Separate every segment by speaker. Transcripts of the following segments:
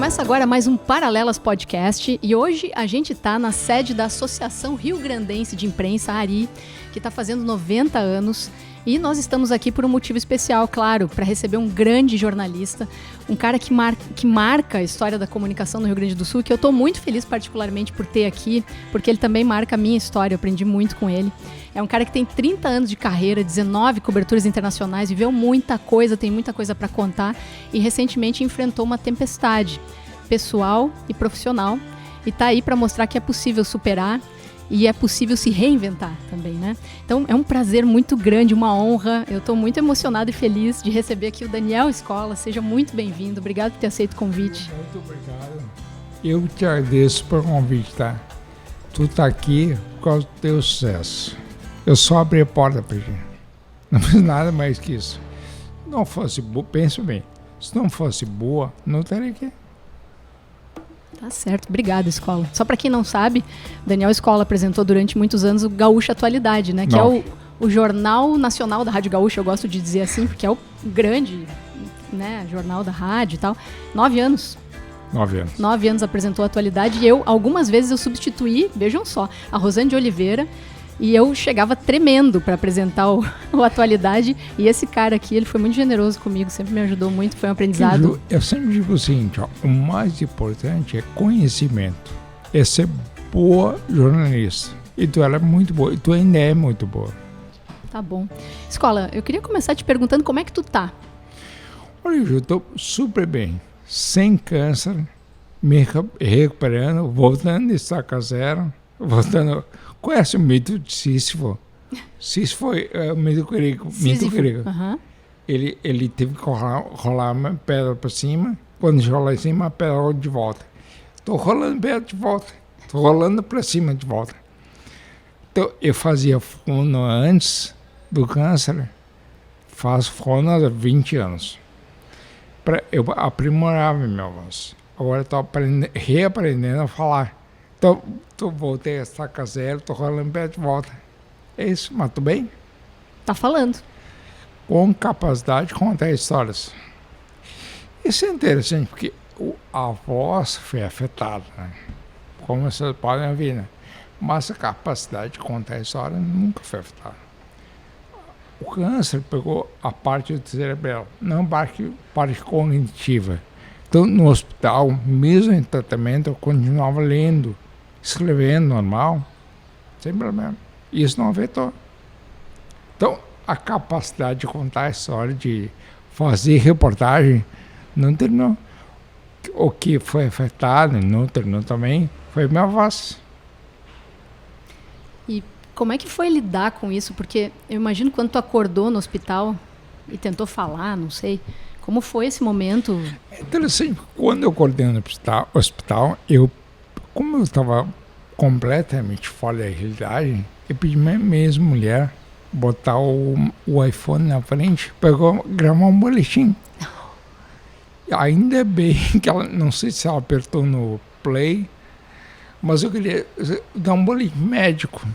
Speaker 1: Começa agora mais um Paralelas Podcast e hoje a gente está na sede da Associação Rio Grandense de Imprensa, a ARI, que está fazendo 90 anos. E nós estamos aqui por um motivo especial, claro, para receber um grande jornalista, um cara que marca a história da comunicação no Rio Grande do Sul, que eu estou muito feliz particularmente por ter aqui, porque ele também marca a minha história, eu aprendi muito com ele. É um cara que tem 30 anos de carreira, 19 coberturas internacionais, viveu muita coisa, tem muita coisa para contar e recentemente enfrentou uma tempestade pessoal e profissional e está aí para mostrar que é possível superar e é possível se reinventar também, né? Então é um prazer muito grande, uma honra. Eu estou muito emocionada e feliz de receber aqui o Daniel Scola. Seja muito bem-vindo. Obrigado por ter aceito o convite.
Speaker 2: Muito obrigado. Eu te agradeço por convite, tá? Tu tá aqui por causa do teu sucesso. Eu só abri a porta pra ti. Não fiz nada mais que isso. Se não fosse boa, pensa bem. Se não fosse boa, não estaria aqui.
Speaker 1: Tá certo, obrigado, Scola. Só para quem não sabe, Daniel Scola apresentou durante muitos anos o Gaúcha Atualidade, né? Que é o Jornal Nacional da Rádio Gaúcha, eu gosto de dizer assim, porque é o grande, né, jornal da rádio e tal. 9 anos.
Speaker 2: 9 anos.
Speaker 1: 9 anos apresentou a Atualidade e algumas vezes eu substituí, vejam só, a Rosane de Oliveira. E eu chegava tremendo para apresentar o Atualidade. E esse cara aqui, ele foi muito generoso comigo, sempre me ajudou muito, foi um aprendizado.
Speaker 2: Eu sempre digo o seguinte, ó, o mais importante é conhecimento. É ser boa jornalista. E tu ela é muito boa, e tu ainda é muito boa.
Speaker 1: Tá bom. Scola, eu queria começar te perguntando como é que tu tá?
Speaker 2: Olha, eu tô super bem, sem câncer, me recuperando, voltando de estaca zero, voltando... Conhece o mito de Sísifo? Sísifo foi o mito grego.
Speaker 1: Uhum.
Speaker 2: Ele teve que rolar uma pedra para cima. Quando rola em cima, a pedra rola de volta. Estou rolando pedra de volta. Estou rolando para cima de volta. Então, eu fazia fono antes do câncer. Faço fono há 20 anos. Eu aprimorava minha voz. Agora estou reaprendendo a falar. Então, voltei a estaca zero, tô rolando pé de volta. É isso, mas tudo bem?
Speaker 1: Tá falando.
Speaker 2: Com capacidade de contar histórias. Isso é interessante, porque a voz foi afetada, né? Como vocês podem ver, né? Mas a capacidade de contar histórias nunca foi afetada. O câncer pegou a parte do cerebral, não a parte cognitiva. Então, no hospital, mesmo em tratamento, eu continuava lendo, escrevendo normal, sem problema. Isso não afetou. Então, a capacidade de contar a história, de fazer reportagem, não terminou. O que foi afetado, não terminou também, foi a minha voz.
Speaker 1: E como é que foi lidar com isso? Porque eu imagino quando tu acordou no hospital e tentou falar, não sei, como foi esse momento?
Speaker 2: É interessante, quando eu acordei no hospital, como eu estava completamente fora da realidade, eu pedi a minha ex-mulher botar o iPhone na frente para gravar um boletim. Ainda bem que ela, não sei se ela apertou no play, mas eu queria dar um boletim médico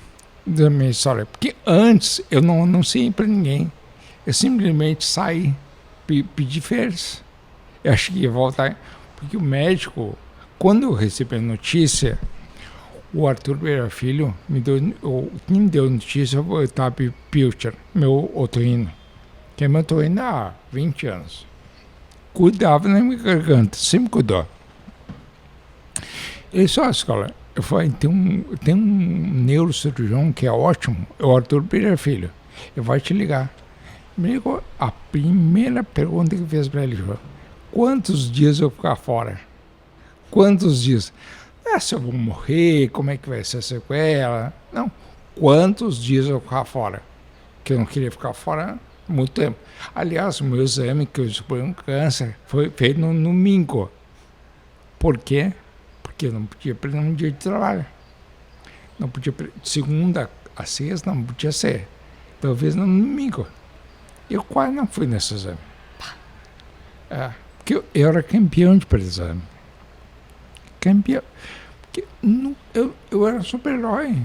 Speaker 2: da minha história. Porque antes eu não anunciei para ninguém. Eu simplesmente saí, pedi férias. Eu achei que ia voltar, porque o médico, quando eu recebi a notícia, o Arthur Beira Filho quem me deu notícia foi o Tabi Pilcher, meu otorrino, que é meu otorrino há 20 anos. Cuidava da minha garganta, sempre cuidou. Ele só, Escola, eu falei, tem um neurocirurgião que é ótimo, é o Arthur Beira Filho, ele vai te ligar. Me ligou, a primeira pergunta que fez para ele foi: quantos dias eu vou ficar fora? Quantos dias? Se eu vou morrer, como é que vai ser a sequela? Não, quantos dias eu vou ficar fora? Que eu não queria ficar fora há muito tempo. Aliás, o meu exame, que eu descobri um câncer, foi feito no domingo. Por quê? Porque eu não podia perder um dia de trabalho. Não podia, de segunda a sexta, não podia ser. Talvez no domingo. Eu quase não fui nesse exame. Porque eu era campeão de exame. Campeão. Porque eu era super-herói,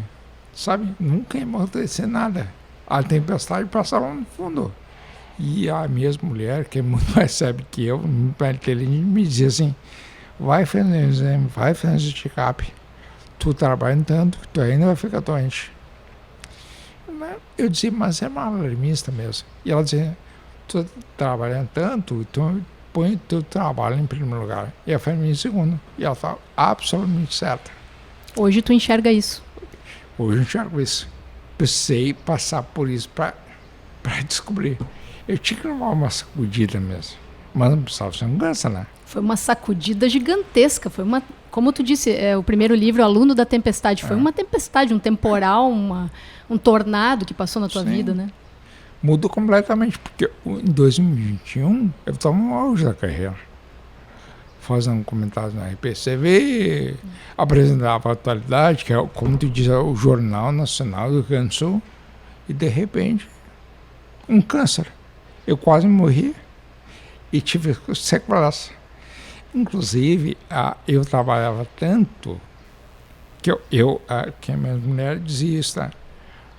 Speaker 2: sabe? Nunca ia acontecer nada. A tempestade passava lá no fundo. E a minha mulher, que é muito mais sábia que eu, muito mais inteligente, me dizia assim: vai fazer um exame, vai fazer um check-up. Tu trabalha tanto que tu ainda vai ficar doente. Eu dizia, mas é uma alarmista mesmo. E ela dizia, tu trabalhando tanto, tu põe o teu trabalho em primeiro lugar. E a família em segundo. E ela estava absolutamente certa.
Speaker 1: Hoje tu enxerga isso.
Speaker 2: Hoje eu enxergo isso. Precisei passar por isso para descobrir. Eu tinha que levar uma sacudida mesmo. Mas não precisava ser um ganso, né?
Speaker 1: Foi uma sacudida gigantesca. Foi uma, como tu disse, o primeiro livro, Aluno da Tempestade, foi uma tempestade, um temporal, um tornado que passou na tua vida, né?
Speaker 2: Mudou completamente, porque em 2021 eu estava no auge da carreira. Fazendo comentários na RPCV, apresentava a atualidade, que é, como tu diz, o Jornal Nacional do Rio Grande do Sul, e de repente, um câncer. Eu quase morri e tive sequelas. Inclusive, eu trabalhava tanto que que a minha mulher dizia isso, tá?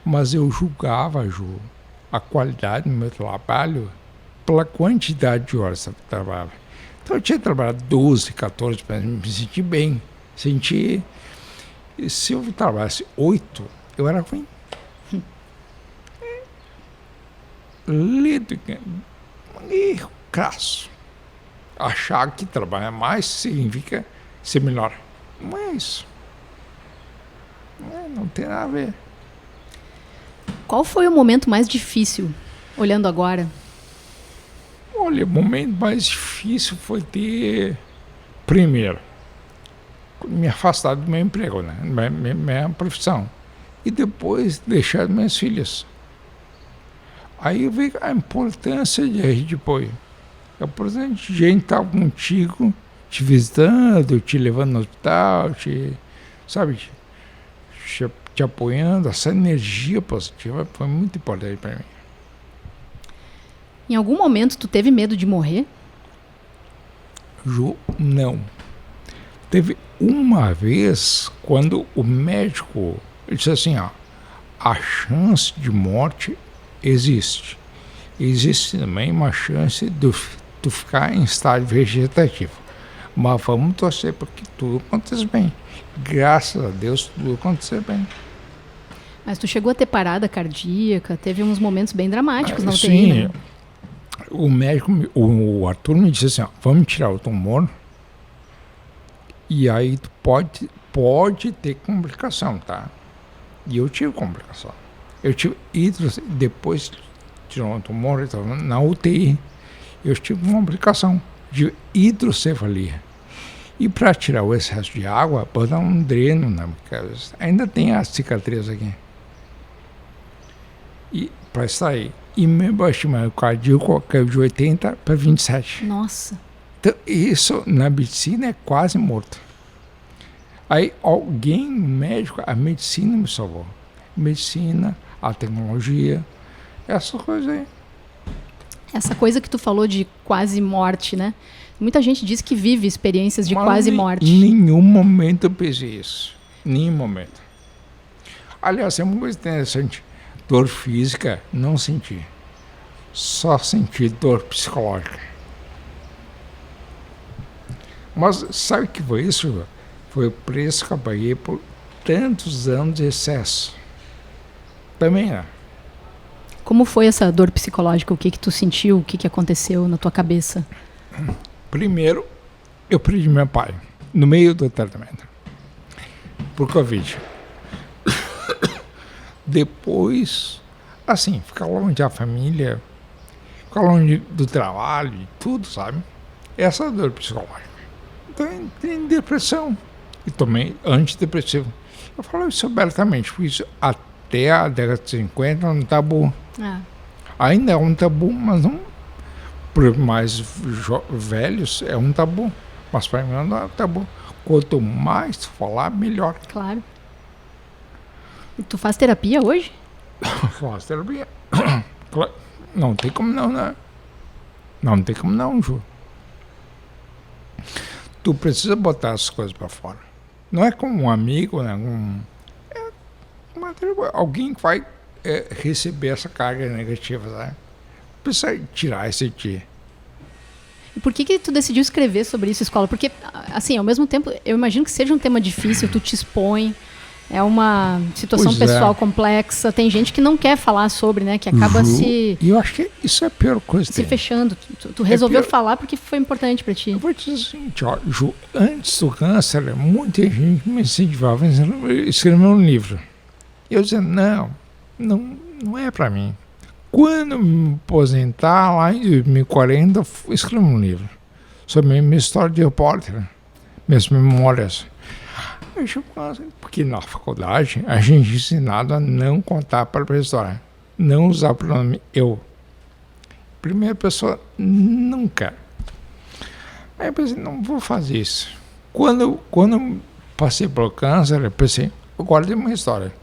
Speaker 2: Mas eu julgava, Ju, a qualidade do meu trabalho pela quantidade de horas que eu trabalhava. Então eu tinha trabalhado 12, 14, para me sentir bem. Se eu trabalhasse 8, eu era ruim. Lido, erro crasso. Achar que trabalhar mais significa ser melhor. Não é isso. Não tem nada a ver.
Speaker 1: Qual foi o momento mais difícil, olhando agora?
Speaker 2: Olha, o momento mais difícil foi primeiro, me afastar do meu emprego, né? Minha profissão. E depois deixar minhas filhas. Aí eu vi a importância de rede de apoio. A importância de gente estar contigo, te visitando, te levando no hospital, te apoiando. Essa energia positiva foi muito importante para mim.
Speaker 1: Em algum momento tu teve medo de morrer?
Speaker 2: Ju, não. Teve uma vez quando o médico disse assim, a chance de morte existe. Existe também uma chance de tu ficar em estágio vegetativo. Mas vamos torcer para que tudo aconteça bem. Graças a Deus, tudo aconteceu bem.
Speaker 1: Mas tu chegou a ter parada cardíaca, teve uns momentos bem dramáticos na UTI,
Speaker 2: sim,
Speaker 1: né?
Speaker 2: O médico, o Arthur me disse assim, vamos tirar o tumor e aí tu pode ter complicação, tá? E eu tive complicação. Eu tive depois tirou o tumor, eu estava na UTI, eu tive uma complicação de hidrocefalia. E para tirar o excesso de água, botar um dreno na minha cabeça. Ainda tem a cicatriz aqui. E para extrair. E meu batimento cardíaco caiu de 80 para 27.
Speaker 1: Nossa.
Speaker 2: Então, isso na medicina é quase morto. Aí alguém, médico, a medicina me salvou. Medicina, a tecnologia, essas coisas aí.
Speaker 1: Essa coisa que tu falou de quase morte, né? Muita gente diz que vive experiências de quase morte.
Speaker 2: Em nenhum momento eu pensei isso. Nenhum momento. Aliás, é uma coisa interessante. Dor física, não senti. Só senti dor psicológica. Mas sabe o que foi isso? Foi o preço que eu paguei por tantos anos de excesso. Também, né?
Speaker 1: Como foi essa dor psicológica? O que tu sentiu? O que aconteceu na tua cabeça?
Speaker 2: Primeiro, eu perdi meu pai no meio do tratamento por Covid. Depois, assim, ficar longe da família, ficar longe do trabalho e tudo, sabe? Essa dor psicológica. Então, entrei em depressão e tomei antidepressivo. Eu falo isso abertamente, porque isso até a década de 50 é um tabu. Ainda é um tabu, mas não para os mais velhos é um tabu. Mas para mim não é um tabu. Quanto mais falar, melhor.
Speaker 1: Claro. E tu faz terapia hoje?
Speaker 2: Faço terapia. Não tem como não, né? Não tem como não, Ju. Tu precisa botar as coisas para fora. Não é como um amigo, né? Alguém que vai receber essa carga negativa, sabe? Precisa tirar esse ti.
Speaker 1: E por que tu decidiu escrever sobre isso, Escola? Porque, assim, ao mesmo tempo, eu imagino que seja um tema difícil, tu te expõe, é uma situação pessoal complexa, tem gente que não quer falar sobre, né? Que acaba
Speaker 2: E eu acho que isso é a pior coisa.
Speaker 1: Se fechando. Tu resolveu falar porque foi importante para ti.
Speaker 2: Eu vou te dizer o seguinte, ó, Ju, antes do câncer, muita gente me incentivava a escrever um livro. Eu dizia, não é para mim. Quando eu me aposentar, lá em 2040, eu escrevo um livro sobre a minha história de repórter, minhas memórias. Porque na faculdade a gente é ensinado a não contar para a história, não usar o pronome eu. Primeira pessoa, nunca. Aí eu pensei, não vou fazer isso. Quando eu passei pelo câncer, eu pensei, eu guardei uma história.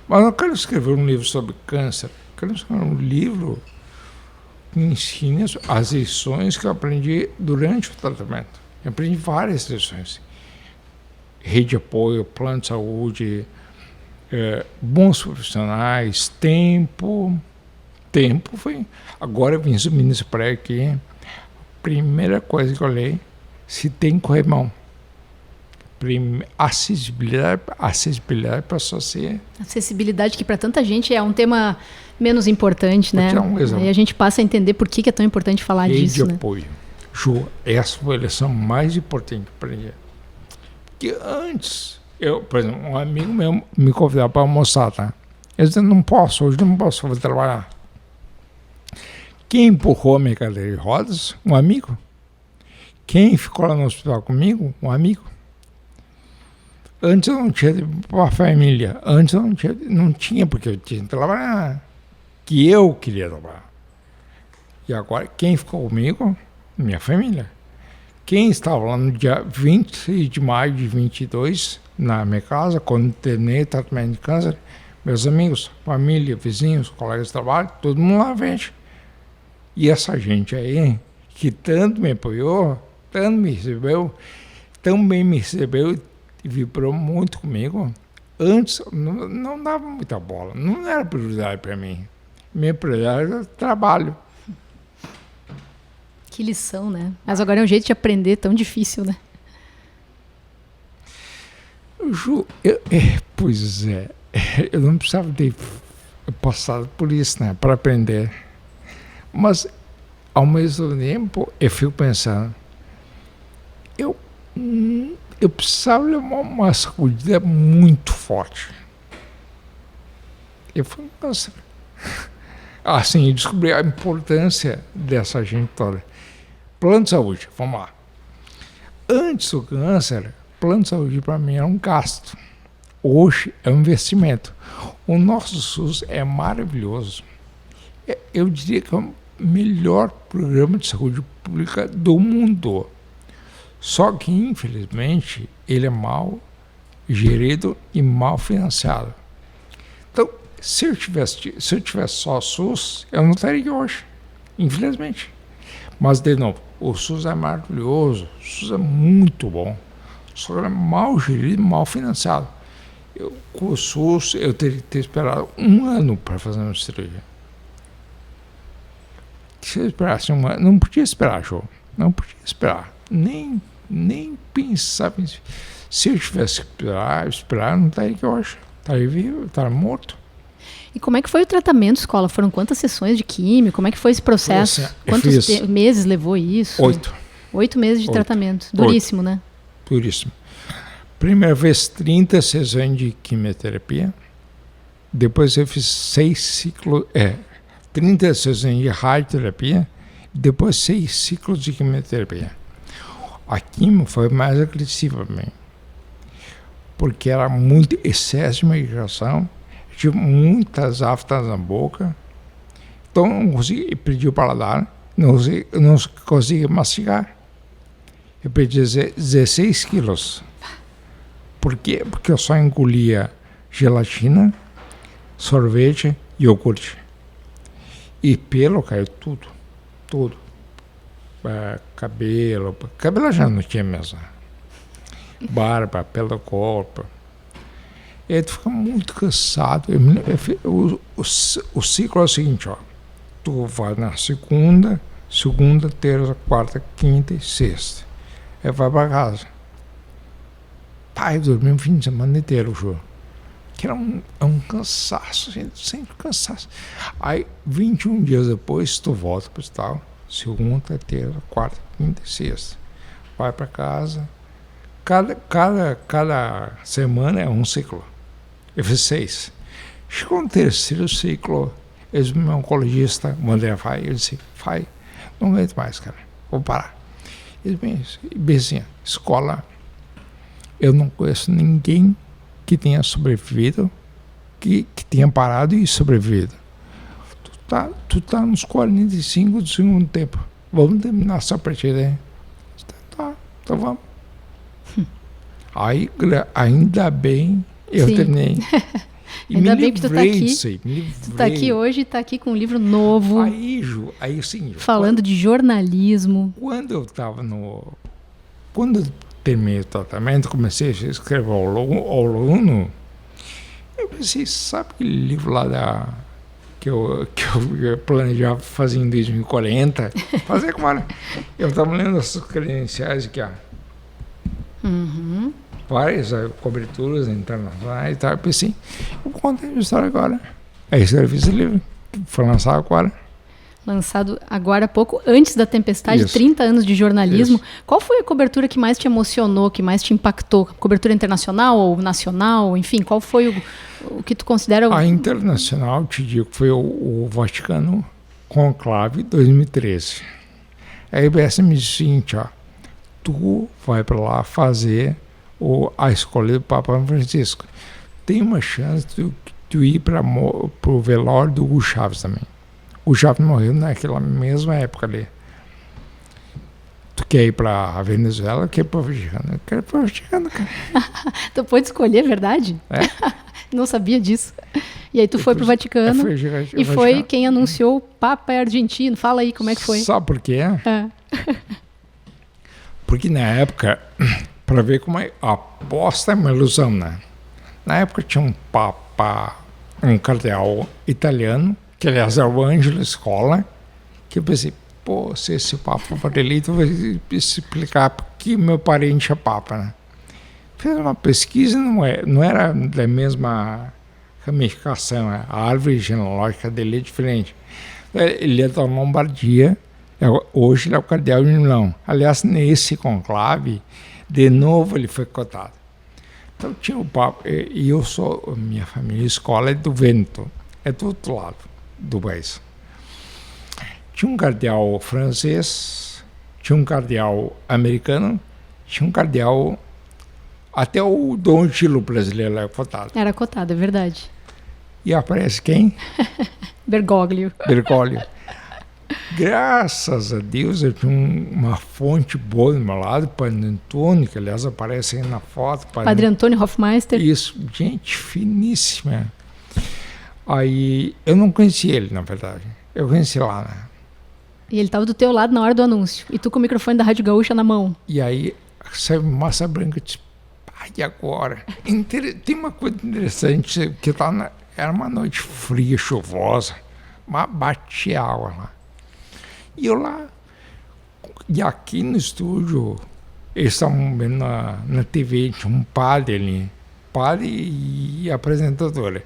Speaker 2: Mas eu quero escrever um livro sobre câncer. Quero escrever um livro que ensine as lições que eu aprendi durante o tratamento. Eu aprendi várias lições. Rede de apoio, plano de saúde, bons profissionais, tempo. Tempo foi... Agora eu vim subindo esse prédio aqui. Primeira coisa que eu olhei, se tem corrimão. Acessibilidade para a sociedade.
Speaker 1: Acessibilidade, que para tanta gente é um tema menos importante, né? Aí a gente passa a entender por que é tão importante falar disso.
Speaker 2: Rede de apoio. Ju, essa foi a lição mais importante que eu aprendi. Porque antes, por exemplo, um amigo meu me convidava para almoçar, tá? Eu disse, hoje não posso, vou trabalhar. Quem empurrou a minha cadeira de rodas? Um amigo. Quem ficou lá no hospital comigo? Um amigo. Antes eu não tinha para a família. Antes eu não tinha porque eu tinha que trabalhar. Que eu queria trabalhar. E agora, quem ficou comigo? Minha família. Quem estava lá no dia 20 de maio de 22, na minha casa, quando terminei o tratamento de câncer, meus amigos, família, vizinhos, colegas de trabalho, todo mundo lá vende. E essa gente aí, que tanto me apoiou, tanto me recebeu, tão bem me recebeu e vibrou muito comigo, antes não dava muita bola, não era prioridade para mim. Minha prioridade era trabalho.
Speaker 1: Que lição, né? Mas agora é um jeito de aprender tão difícil, né?
Speaker 2: Ju, pois é, eu não precisava ter passado por isso, né, para aprender. Mas, ao mesmo tempo, eu fico pensando, eu precisava levar uma sacudida muito forte. Eu fui um câncer. Assim, eu descobri a importância dessa gente toda. Plano de saúde, vamos lá. Antes do câncer, plano de saúde para mim era um gasto. Hoje é um investimento. O nosso SUS é maravilhoso. Eu diria que é o melhor programa de saúde pública do mundo. Só que, infelizmente, ele é mal gerido e mal financiado. Então, se eu tivesse só SUS, eu não estaria aqui hoje, infelizmente. Mas, de novo, o SUS é maravilhoso, o SUS é muito bom, só que é mal gerido e mal financiado. Com o SUS, eu teria que ter esperado 1 ano para fazer uma cirurgia. Se eu esperasse 1 ano, não podia esperar, João. Não podia esperar. Nem pensar. Se eu tivesse que esperar, não estaria aqui hoje. Estaria vivo, estaria morto.
Speaker 1: E como é que foi o tratamento, Escola? Foram quantas sessões de químio? Como é que foi esse processo? Quantos meses levou isso?
Speaker 2: 8.
Speaker 1: 8 meses de tratamento. Duríssimo, 8. Né?
Speaker 2: Duríssimo. Primeira vez 30 sessões de quimioterapia. Depois eu fiz 6 ciclos, 30 sessões de radioterapia. Depois 6 ciclos de quimioterapia. A quimio foi mais agressiva também. Porque era muito excesso de medicação. Tive muitas aftas na boca. Então não conseguia, perdi o paladar. Não conseguia mastigar. Eu perdi 16 quilos. Por quê? Porque eu só engolia gelatina, sorvete e iogurte. E pelo caiu tudo. Tudo. Cabelo já não tinha mesmo. Barba, pelo do corpo. E aí tu fica muito cansado. O ciclo é o seguinte, ó. Tu vai na segunda, segunda, terça, quarta, quinta e sexta. Aí vai para casa. Pai, dormi um fim de semana inteiro, juro. Que era um cansaço, gente, sempre cansaço. Aí, 21 dias depois, tu volta para o hospital. Segunda, terça, quarta, quinta e sexta. Vai para casa. Cada semana é um ciclo. Eu fiz 6. Chegou no terceiro ciclo, meu oncologista, o André Fai, ele disse, Fai, não aguento mais, cara, vou parar. Ele disse, bem assim, escola, eu não conheço ninguém que tenha sobrevivido, que tenha parado e sobrevivido. Tu tá nos 45 do segundo tempo, vamos terminar essa partida aí. Tá, então vamos. Aí, ainda bem, eu terminei. E
Speaker 1: ainda bem que tu tá aqui.
Speaker 2: Tu
Speaker 1: tá aqui hoje, tá aqui com um livro novo.
Speaker 2: Aí, Ju, sim,
Speaker 1: falando de jornalismo.
Speaker 2: Quando eu terminei o tratamento, comecei a escrever ao aluno, eu pensei, sabe aquele livro lá que eu planejava fazer em 2040? Fazer agora. Eu estava lendo essas credenciais aqui, ó.
Speaker 1: Uhum.
Speaker 2: Várias coberturas internacionais e tal. Eu pensei, eu vou contar a história agora. Aí escrevi esse livro, que foi lançado agora.
Speaker 1: Lançado agora há pouco, antes da tempestade,
Speaker 2: Isso.
Speaker 1: 30 anos de jornalismo.
Speaker 2: Isso.
Speaker 1: Qual foi a cobertura que mais te emocionou, que mais te impactou? Cobertura internacional ou nacional? Enfim, qual foi o que tu considera...
Speaker 2: A internacional, te digo, foi o Vaticano Conclave 2013. A IBS me disse o seguinte, ó, tu vai para lá fazer a escolha do Papa Francisco. Tem uma chance de tu ir para o velório do Hugo Chávez também. O Chávez morreu naquela mesma época ali. Tu quer ir para a Venezuela, quer ir para o Vaticano? Eu quero ir para o Vaticano, cara.
Speaker 1: Tu pôde escolher, verdade?
Speaker 2: É?
Speaker 1: Não sabia disso. E aí tu foi para o Vaticano e foi quem anunciou o Papa argentino. Fala aí como é que foi.
Speaker 2: Sabe por quê? Porque na época, para ver como a aposta é uma ilusão, né? Na época tinha um papa, um cardeal italiano, que aliás é o Ângelo Scola, que eu pensei, pô, se esse papa for eleito, vai explicar por que meu parente é papa, né? Fiz uma pesquisa, não era da mesma ramificação, né? A árvore genealógica dele é diferente. Ele é da Lombardia, hoje ele é o cardeal de Milão. Aliás, nesse conclave, de novo ele foi cotado. Então tinha o Papa, e minha família, a escola é do Vêneto, é do outro lado do país. Tinha um cardeal francês, tinha um cardeal americano, tinha um cardeal, até o Dom Gilo brasileiro era cotado.
Speaker 1: Era cotado, é verdade.
Speaker 2: E aparece quem?
Speaker 1: Bergoglio.
Speaker 2: Graças a Deus eu tinha uma fonte boa do meu lado, Padre Antônio, que aliás aparece aí na foto.
Speaker 1: Padre Antônio Hofmeister.
Speaker 2: Isso, gente finíssima. Aí eu não conheci ele, na verdade. Eu conheci lá, né?
Speaker 1: E ele estava do teu lado na hora do anúncio. E tu com o microfone da Rádio Gaúcha na mão.
Speaker 2: E aí saiu massa branca, disse, e agora? Tem uma coisa interessante, que era uma noite fria, chuvosa, mas batia água lá. E eu lá, e aqui no estúdio, eles estavam vendo na TV, tinha um padre ali, e apresentadora.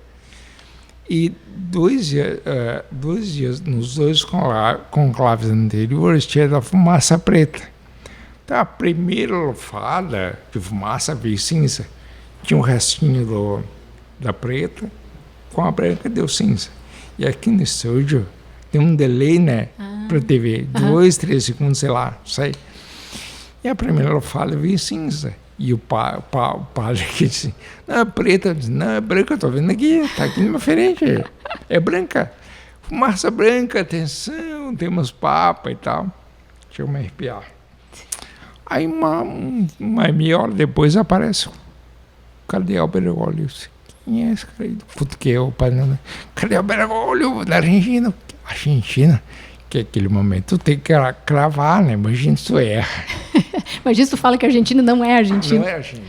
Speaker 2: E 2 dias, nos 2 conclaves anteriores, tinha da fumaça preta. Então, a primeira lufada de fumaça veio cinza. Tinha um restinho da preta, com a branca deu cinza. E aqui no estúdio tem um delay, né, para TV, 2, 3 segundos, sei lá, sei. E a primeira lufada veio cinza. E o padre que disse, não, é preta. Eu disse, não, é branca, eu estou vendo aqui, está aqui na minha frente. É branca. Fumaça branca, atenção, temos papa e tal. Deixa eu me arrepiar. Aí uma meia hora depois aparece o cardeal Bergoglio. Quem é esse cara aí? Futuquei o padre. Cardeal Bergoglio, da Argentina. Argentina? Que aquele momento tem que cravar, né? Imagina se tu erra.
Speaker 1: Imagina se tu fala que a Argentina não é Argentina.
Speaker 2: Não é Argentina.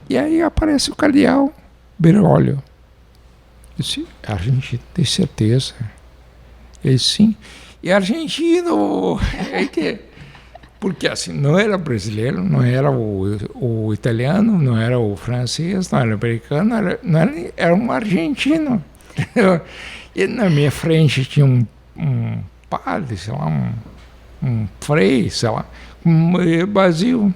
Speaker 2: E aí aparece o cardeal Bergoglio. Eu disse, Argentina, tem certeza? Ele sim. e argentino. Porque assim, não era brasileiro, não era o italiano, não era o francês, não era o americano, era um argentino. E na minha frente tinha um padre, sei lá, um frei, sei lá, vazio.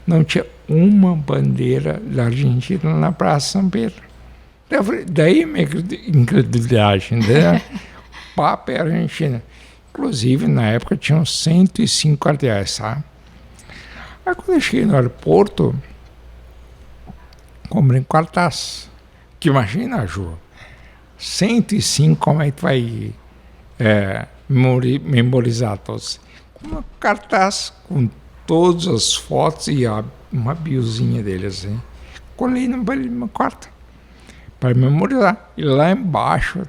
Speaker 2: Não tinha uma bandeira da Argentina na Praça São Pedro. Daí minha incredulidade, né? Papa é Argentina. Inclusive, na época, tinham 105 cardeais, tá? Aí, quando eu cheguei no aeroporto, comprei um cartaz. Que imagina, Ju, 105, como é que tu vai memorizar todos? Um cartaz com todas as fotos e uma biozinha deles, assim. Colei no meu quarto para memorizar. E lá embaixo,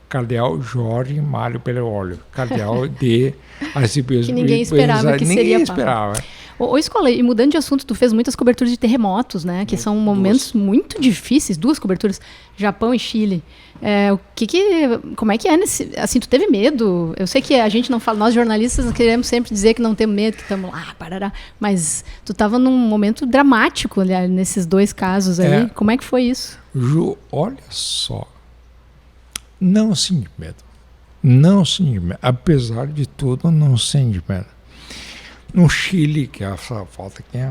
Speaker 2: cardeal Jorge Mário Bergoglio, cardeal de arcebispo.
Speaker 1: Que ninguém esperava que seria.
Speaker 2: Ninguém esperava.
Speaker 1: Ô, Escola, e mudando de assunto, tu fez muitas coberturas de terremotos, né? Que são momentos muito difíceis, 2 coberturas, Japão e Chile. Como é que é nesse... Assim, tu teve medo? Eu sei que a gente não fala, nós jornalistas queremos sempre dizer que não temos medo, que estamos lá, parará. Mas tu estava num momento dramático, né, nesses 2 casos aí. Como é que foi isso?
Speaker 2: Ju, olha só. Não senti medo. Não senti medo. Apesar de tudo, não senti medo. No Chile, que é essa foto aqui,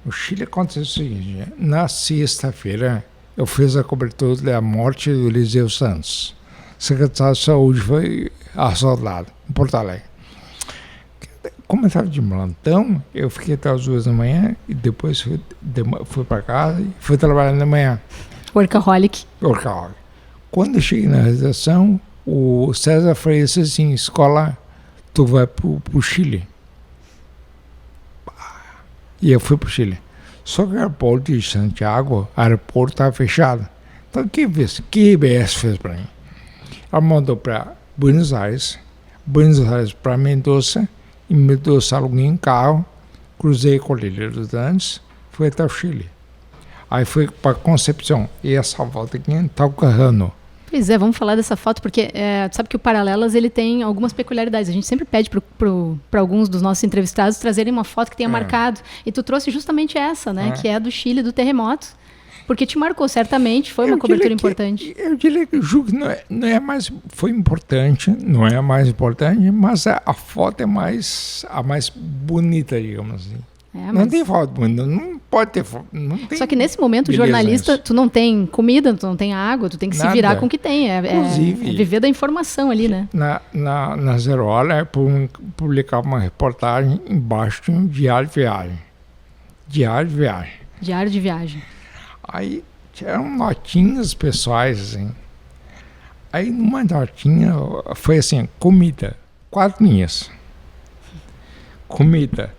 Speaker 2: no Chile aconteceu o seguinte: na sexta-feira eu fiz a cobertura da morte do Eliseu Santos. O secretário de Saúde foi assaltado em Porto Alegre. Como eu estava de plantão, eu fiquei até as 2 da manhã e depois fui para casa e fui trabalhar de manhã.
Speaker 1: Workaholic.
Speaker 2: Quando eu cheguei na redação, o César Freire disse assim: Escola, tu vai pro Chile. E eu fui para o Chile. Só que o aeroporto de Santiago, o aeroporto estava fechado. Então, o que IBS fez para mim? Ela mandou para Buenos Aires para Mendoza, e Mendoza aluguei um carro, cruzei a Cordilheira dos Andes, fui até o Chile. Aí fui para Concepción, e essa volta aqui em Talcahuano.
Speaker 1: Pois é, vamos falar dessa foto, porque sabe que o Paralelas ele tem algumas peculiaridades. A gente sempre pede para alguns dos nossos entrevistados trazerem uma foto que tenha marcado. E tu trouxe justamente essa, né? Que é do Chile, do terremoto. Porque te marcou, certamente, foi uma cobertura importante.
Speaker 2: Eu diria que o Ju não é mais... Foi importante, não é a mais importante, mas a foto é a mais bonita, digamos assim. Não tem foto bonita, não pode ter foto.
Speaker 1: Só que nesse momento, jornalista, tu não tem comida, tu não tem água, tu tem que se virar com o que tem. Inclusive, viver da informação ali, né?
Speaker 2: Na Zero Hora, eu publicava uma reportagem embaixo de um diário de viagem.
Speaker 1: Diário de viagem.
Speaker 2: Aí tinham notinhas pessoais, assim. Aí numa notinha foi assim: comida, 4 linhas. Comida.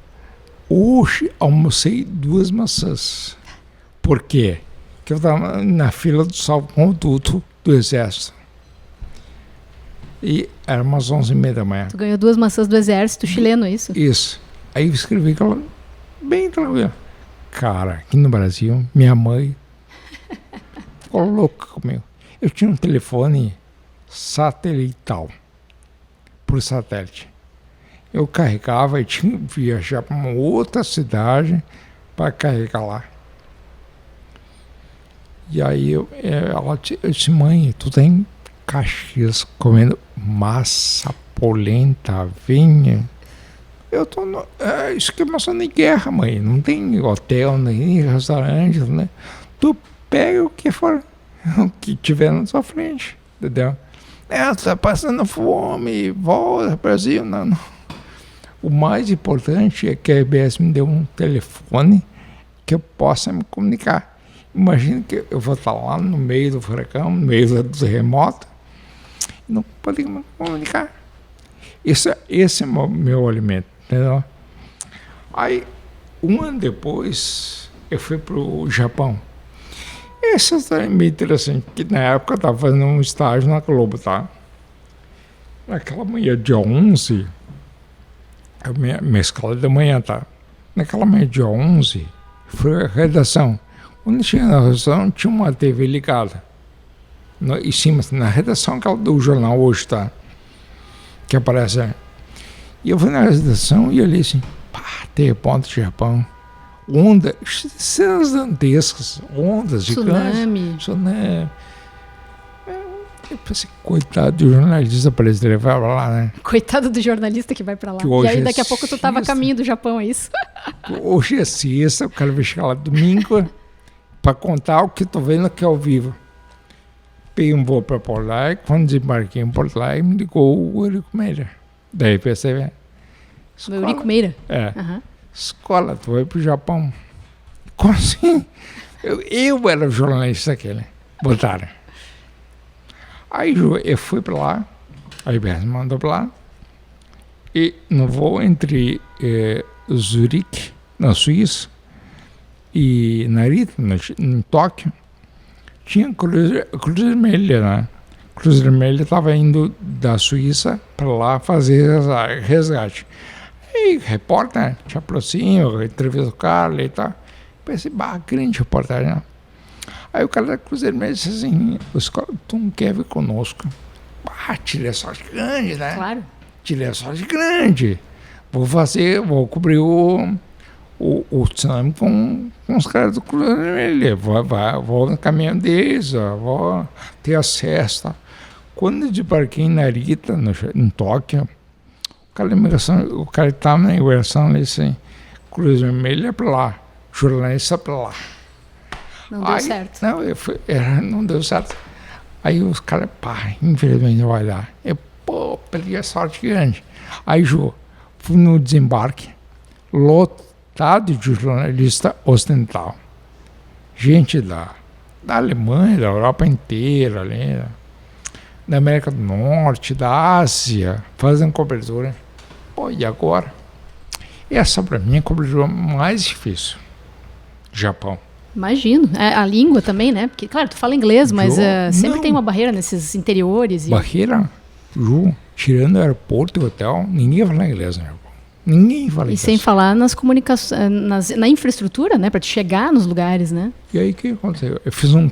Speaker 2: Hoje almocei 2 maçãs. Por quê? Porque eu estava na fila do salvo-conduto do Exército. E era umas 11h30 da manhã.
Speaker 1: Tu ganhou 2 maçãs do Exército chileno, é isso?
Speaker 2: Isso. Aí eu escrevi aquela bem tranquila. Cara, aqui no Brasil, minha mãe ficou louca comigo. Eu tinha um telefone satelital, por satélite. Eu carregava e tinha que viajar para uma outra cidade para carregar lá. E aí ela disse: mãe, tu tá em Caxias comendo massa, polenta, vinha. Eu tô no esquemação de guerra, mãe. Não tem hotel, nem restaurante, né? Tu pega o que for, o que tiver na sua frente, entendeu? Tu tá passando fome, volta pro Brasil, não. O mais importante é que a IBS me deu um telefone que eu possa me comunicar. Imagina que eu vou estar lá no meio do furacão, no meio do terremoto, e não poder me comunicar. Esse é o meu alimento, entendeu? Aí, 1 ano depois, eu fui para o Japão. Isso é meio interessante, porque na época eu estava fazendo um estágio na Globo, tá? Naquela manhã, dia 11... A minha escola de manhã, tá? Naquela manhã, dia 11, foi a redação. Quando cheguei na redação, tinha uma TV ligada. Em cima, na redação do jornal hoje, tá? Que aparece aí. E eu fui na redação e olhei assim, pá, terremoto do Japão, ondas, cenas dantescas, ondas gigantes. Tsunami. Eu pensei, coitado do jornalista brasileiro, vai pra lá, né?
Speaker 1: Coitado do jornalista que vai pra lá. E aí daqui a pouco tu tava a caminho do Japão, é isso?
Speaker 2: Hoje é sexta, o cara vai chegar lá domingo pra contar o que eu tô vendo aqui ao vivo. Peguei um voo pra Porto Alegre, quando desembarquei em Porto Alegre, me ligou o Eurico Meira. Daí pensei,
Speaker 1: o Eurico Meira?
Speaker 2: É. Escola, tu vai pro Japão. Como assim? Eu era o jornalista aquele. Botaram. Aí eu fui para lá, a IBS me mandou para lá, e no voo entre Zurique, na Suíça, e Narita, em Tóquio, tinha Cruz Vermelha, né? Cruz Vermelha estava indo da Suíça para lá fazer resgate. E repórter, né? Te aproxima, entrevista o cara e tal. Pensei, grande reportagem, né? Aí o cara da Cruz Vermelha disse assim, tu não quer vir conosco? Tirei sorte grande, né?
Speaker 1: Claro.
Speaker 2: Tirei sorte grande. Vou cobrir o tsunami com os caras do Cruz Vermelha. Vou no caminhão deles, vou ter acesso. Tá? Quando eu desembarquei em Narita, em Tóquio, o cara que estava na imigração, ele disse assim, Cruz Vermelha para lá, jornalista para lá.
Speaker 1: Não deu certo.
Speaker 2: Não deu certo. Aí os caras, infelizmente não vai dar. Eu, perdi a sorte grande. Aí, fui no desembarque, lotado de jornalista ocidental. Gente da Alemanha, da Europa inteira, ali, da América do Norte, da Ásia, fazendo cobertura. E agora? Essa, para mim, é a cobertura mais difícil. Japão.
Speaker 1: Imagino. A língua também, né? Porque, claro, tu fala inglês, mas sempre tem uma barreira nesses interiores.
Speaker 2: Barreira? Tirando o aeroporto e o hotel, ninguém fala inglês no Japão. Ninguém fala inglês.
Speaker 1: E sem falar nas comunicações, na infraestrutura, né? Para te chegar nos lugares, né?
Speaker 2: E aí, o que aconteceu? Eu fiz um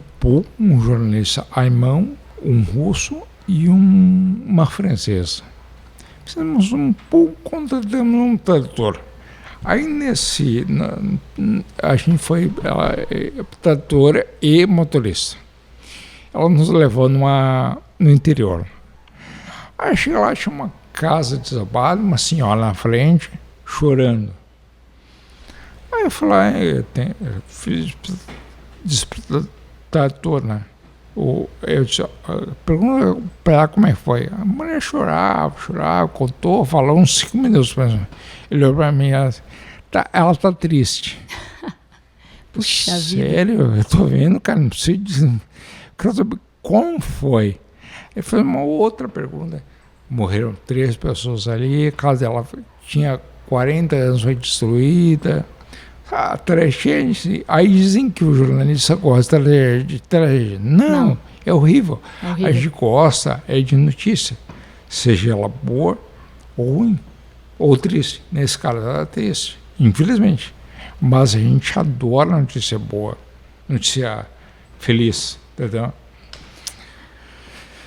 Speaker 2: jornalista alemão, um russo e uma francesa. Fizemos um pool, contratamos um tradutor. Aí a gente foi tradutora e motorista. Ela nos levou no interior. Aí chega lá, tinha uma casa desabada, uma senhora na frente, chorando. Aí eu falei, fiz tradutor, né? Eu disse, pergunta para ela como é que foi. A mulher chorava, contou, falou uns 5 minutos. Ele olhou para mim, ela tá triste.
Speaker 1: Puxa
Speaker 2: Sério,
Speaker 1: vida.
Speaker 2: eu tô vendo, cara, não sei dizer. Quero saber como foi. Ele fez uma outra pergunta. Morreram 3 pessoas ali, a casa dela tinha 40 anos, foi destruída. Tragédia. Aí dizem que o jornalista gosta de tragédia. Não, é horrível. A gente gosta de notícia, seja ela boa ou ruim, ou triste. Nesse caso, ela é triste, infelizmente. Mas a gente adora notícia boa, notícia feliz, entendeu?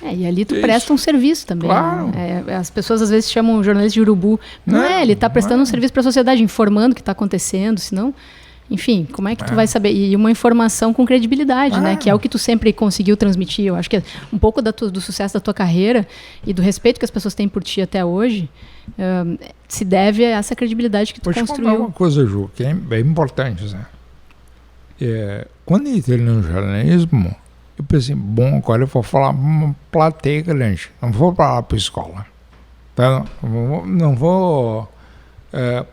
Speaker 1: E ali tu presta um serviço também.
Speaker 2: Claro.
Speaker 1: Né? As pessoas às vezes chamam o jornalista de urubu. Não é, ele está prestando um serviço para a sociedade, informando o que está acontecendo, senão... Enfim, como é que tu vai saber? E uma informação com credibilidade, né? Que é o que tu sempre conseguiu transmitir. Eu acho que um pouco do sucesso da tua carreira e do respeito que as pessoas têm por ti até hoje se deve a essa credibilidade que tu construiu. Vou te
Speaker 2: contar uma coisa, Ju, que é bem importante, né? Quando eu entrei no jornalismo, eu pensei, agora eu vou falar para uma plateia grande, não vou falar para a escola. Tá? Não vou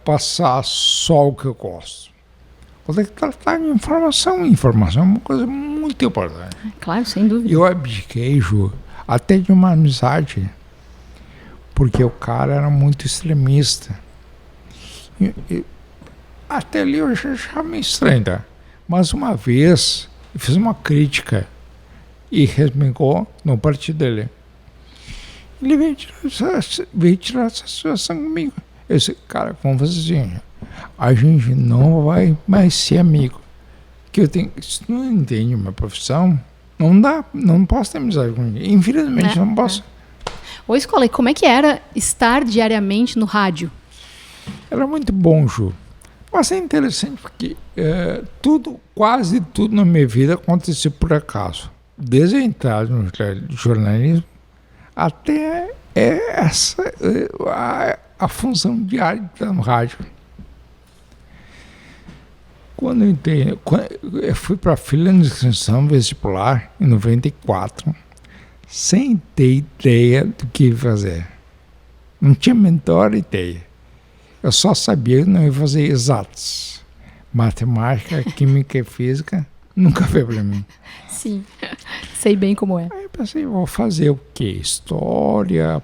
Speaker 2: passar só o que eu gosto. Vou ter que tratar de informação. Informação é uma coisa muito importante.
Speaker 1: Claro, sem dúvida.
Speaker 2: Eu abdiquei, Ju, até de uma amizade, porque o cara era muito extremista. Até ali eu já achava meio estranho, tá? Mas uma vez eu fiz uma crítica e resmungou no partido dele. Ele veio tirar essa situação comigo. Eu disse, cara, vamos fazer assim, a gente não vai mais ser amigo. Que eu tenho, se tu não entende minha profissão, não dá, não posso ter amizade com ninguém. Infelizmente não posso.
Speaker 1: Ô, Escola, e como é que era estar diariamente no rádio?
Speaker 2: Era muito bom, Ju. Mas é interessante porque quase tudo na minha vida aconteceu por acaso. Desde a entrada no jornalismo até a função diária de estar no rádio. Quando eu fui para a fila de inscrição vestibular em 94, sem ter ideia do que fazer. Não tinha a menor ideia. Eu só sabia que não ia fazer exatos. Matemática, química e física nunca veio para mim.
Speaker 1: Sim, sei bem como é.
Speaker 2: Aí eu pensei, vou fazer o quê? História,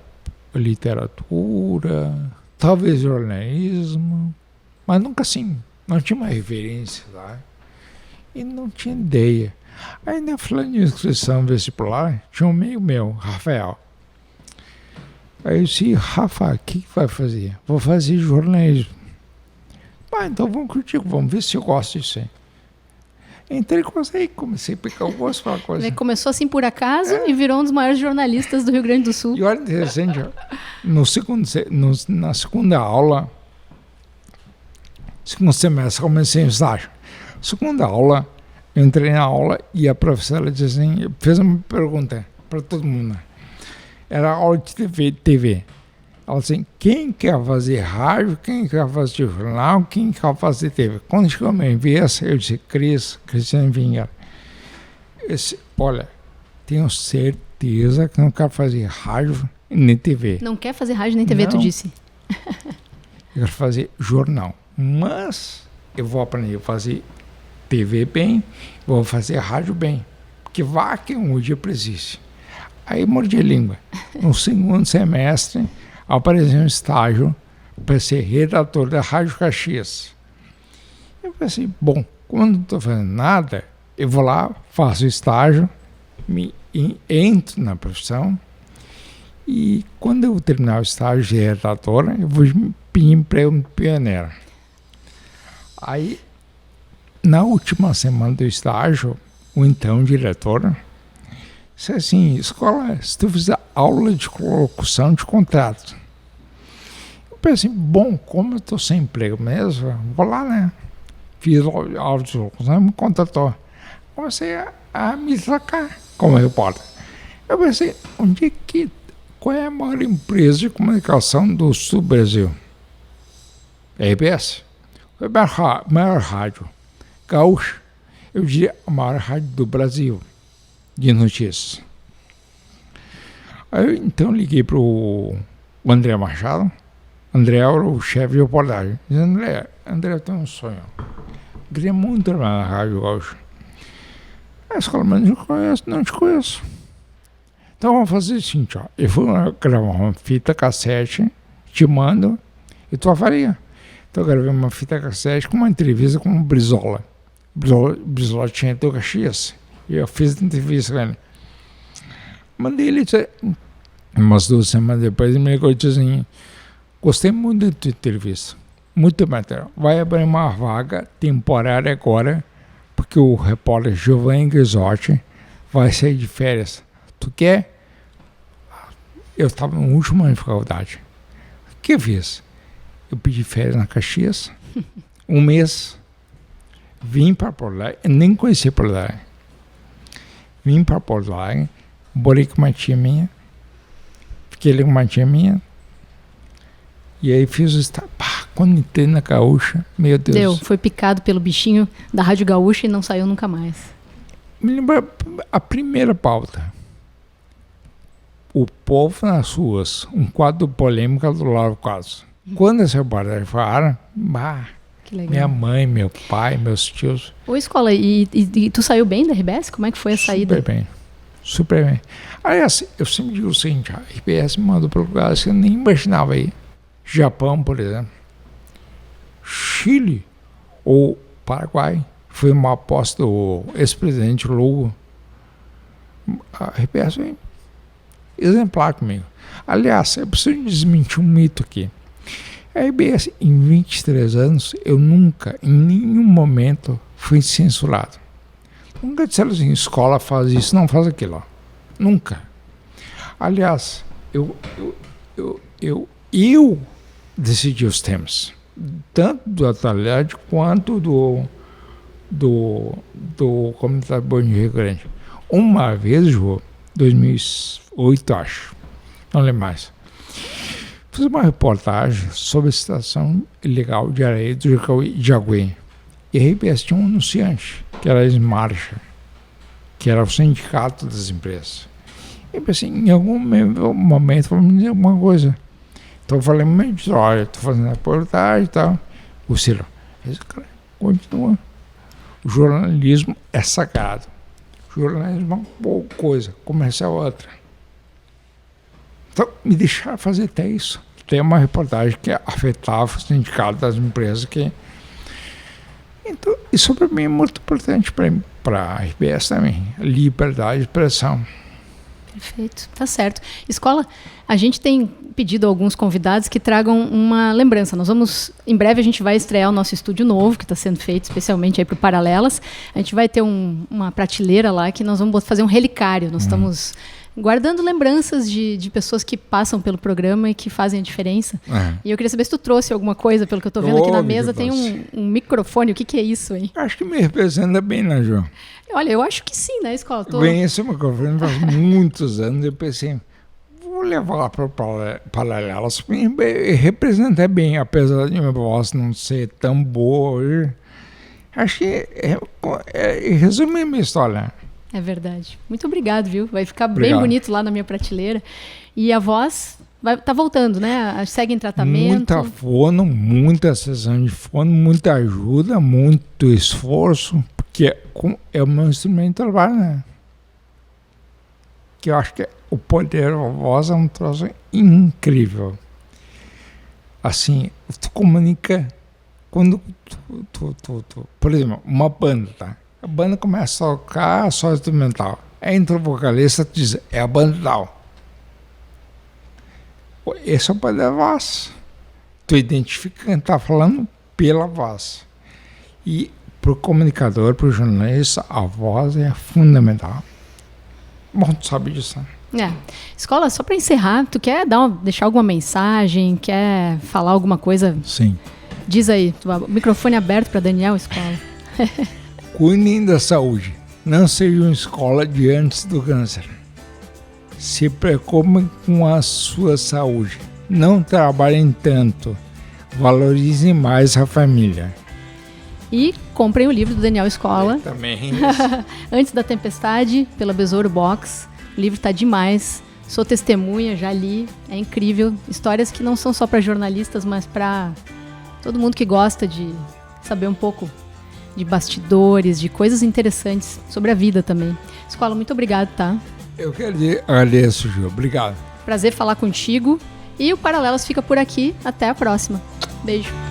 Speaker 2: literatura, talvez jornalismo, mas nunca assim. Não tinha uma referência lá. E não tinha ideia. Ainda falando de inscrição vestibular, tinha um amigo meu, Rafael. Aí eu disse, Rafa, o que vai fazer? Vou fazer jornalismo. Então vamos contigo, vamos ver se eu gosto disso aí. Entrei com você e comecei a pegar o gosto pela coisa.
Speaker 1: Ele começou assim por acaso e virou um dos maiores jornalistas do Rio Grande do Sul.
Speaker 2: E olha interessante, na segunda aula, segundo semestre, comecei um estágio. Segunda aula, eu entrei na aula e a professora disse assim, fez uma pergunta para todo mundo. Era aula de TV. Ela disse assim, quem quer fazer rádio, quem quer fazer jornal, quem quer fazer TV? Quando chegou a minha vez, eu disse, Cristiano Vinha, olha, tenho certeza que não quero fazer rádio nem TV.
Speaker 1: Não quer fazer rádio nem TV,
Speaker 2: não.
Speaker 1: Tu disse?
Speaker 2: Eu quero fazer jornal, mas eu vou aprender a fazer TV bem, vou fazer rádio bem, porque vá que um dia precise. Aí mordi a língua. No segundo semestre, apareceu um estágio para ser redator da Rádio Caxias. Eu pensei, bom, quando não estou fazendo nada, eu vou lá, faço estágio, entro na profissão e quando eu terminar o estágio de redator, eu vou pedir emprego no Pioneira. Aí, na última semana do estágio, o então diretor disse assim, Escola, se tu fizer aula de locução de contrato. Eu pensei, bom, como eu estou sem emprego mesmo, vou lá, né? Fiz aula de locução e me contratou. Comecei a me sacar como repórter. Eu pensei, qual é a maior empresa de comunicação do sul do Brasil? É a RBS. Foi a maior rádio gaúcha, eu diria a maior rádio do Brasil de notícias. Aí eu então liguei para o André Machado. André era o chefe de reportagem. Disse, André, eu tenho um sonho. Eu queria muito trabalhar na Rádio Gaúcha. A escola, mas não te conheço. Então vamos fazer o seguinte, ó. Eu vou gravar uma fita cassete, te mando, e tu faria. Então eu gravei uma fita cassete com uma entrevista com o Brizola. Brizola tinha do Caxias. E eu fiz entrevista com ele. Mandei ele dizer, umas 2 semanas depois, ele me ligou e disse assim, gostei muito da tua entrevista, muito material. Vai abrir uma vaga temporária agora, porque o repórter Giovanni Grisotti vai sair de férias. Tu quer? Eu estava no último ano de faculdade. O que eu fiz? Eu pedi férias na Caxias, 1 mês, vim para Porto Alegre, eu nem conhecia Porto Alegre. Vim para Porto Alegre, morei com uma tia minha, fiquei ali com uma tia minha, e aí fiz o estágio. Quando entrei na Gaúcha, meu Deus.
Speaker 1: Foi picado pelo bichinho da Rádio Gaúcha e não saiu nunca mais.
Speaker 2: Me lembra a primeira pauta. O povo nas ruas, um quadro polêmico do Lauro Quadros. Quando essa reportagem falaram,
Speaker 1: que legal.
Speaker 2: Minha mãe, meu pai, meus tios.
Speaker 1: Ô, Escola, e tu saiu bem da RBS? Como é que foi a saída?
Speaker 2: Super bem. Aliás, eu sempre digo o seguinte, a RBS me mandou para lugares que eu nem imaginava aí. Japão, por exemplo. Chile ou Paraguai. Foi uma aposta do ex-presidente Lugo. A RBS foi exemplar comigo. Aliás, eu preciso desmentir um mito aqui. A RBS, em 23 anos, eu nunca, em nenhum momento, fui censurado. Nunca disseram assim, escola faz isso, não faz aquilo. Ó. Nunca. Aliás, eu decidi os temas, tanto do Atlético quanto do Comunitário Bom de Rio Grande. Uma vez, João, 2008, acho, não lembro mais, fiz uma reportagem sobre a situação ilegal de areia do Jaguim. E a RBS tinha um anunciante, que era a Smarcha, que era o sindicato das empresas. E pensei, em algum momento vamos dizer alguma coisa. Então eu falei, mas olha, estou fazendo a reportagem e tal. O Ciro, esse cara continua. O jornalismo é sagrado. O jornalismo é uma boa coisa, comercial é outra. Então, me deixaram fazer até isso. Tem uma reportagem que afetava o sindicato das empresas que... Então, isso para mim é muito importante para a RBS também. Liberdade de expressão.
Speaker 1: Perfeito, tá certo. Escola, a gente tem pedido a alguns convidados que tragam uma lembrança. Em breve a gente vai estrear o nosso estúdio novo, que está sendo feito especialmente aí para o Paralelas. A gente vai ter uma prateleira lá que nós vamos fazer um relicário. Nós estamos guardando lembranças de pessoas que passam pelo programa e que fazem a diferença. E eu queria saber se tu trouxe alguma coisa, pelo que eu estou vendo aqui na mesa, tem um microfone. O que é isso aí?
Speaker 2: Acho que me representa bem, né, João?
Speaker 1: Olha, eu acho que sim, né, Escola?
Speaker 2: Ganhei esse microfone faz muitos anos. Eu pensei, vou levar lá para Paralelas. Representa bem, apesar de minha voz não ser tão boa hoje. Acho que resume a minha história.
Speaker 1: É verdade. Muito obrigado, viu? Vai ficar bem bonito lá na minha prateleira. E a voz tá voltando, né? Segue em tratamento.
Speaker 2: Muita fono, muita sessão de fono, muita ajuda, muito esforço, porque é o meu instrumento de trabalho, né? Que eu acho que o poder da voz é um troço incrível. Assim, tu comunica quando por exemplo, uma banda, tá? A banda começa a tocar só instrumental. Entra o vocalista e diz, é a banda tal. Esse é o poder da voz. Tu identifica quem está falando pela voz. E para o comunicador, para o jornalista, a voz é fundamental. Bom, tu sabe disso, né?
Speaker 1: Escola, só para encerrar, tu quer deixar alguma mensagem, quer falar alguma coisa?
Speaker 2: Sim.
Speaker 1: Diz aí, o microfone aberto para Daniel, Escola.
Speaker 2: Cuidem da saúde. Não sejam escola diante do câncer. Se preocupem com a sua saúde. Não trabalhem tanto. Valorizem mais a família.
Speaker 1: E comprem o livro do Daniel Escola.
Speaker 2: Também.
Speaker 1: Antes da Tempestade, pela Besouro Box. O livro está demais. Sou testemunha, já li. É incrível. Histórias que não são só para jornalistas, mas para todo mundo que gosta de saber um pouco de bastidores, de coisas interessantes sobre a vida também. Escola, muito obrigado, tá?
Speaker 2: Eu que agradeço, Ju. Obrigado.
Speaker 1: Prazer falar contigo. E o Paralelas fica por aqui. Até a próxima. Beijo.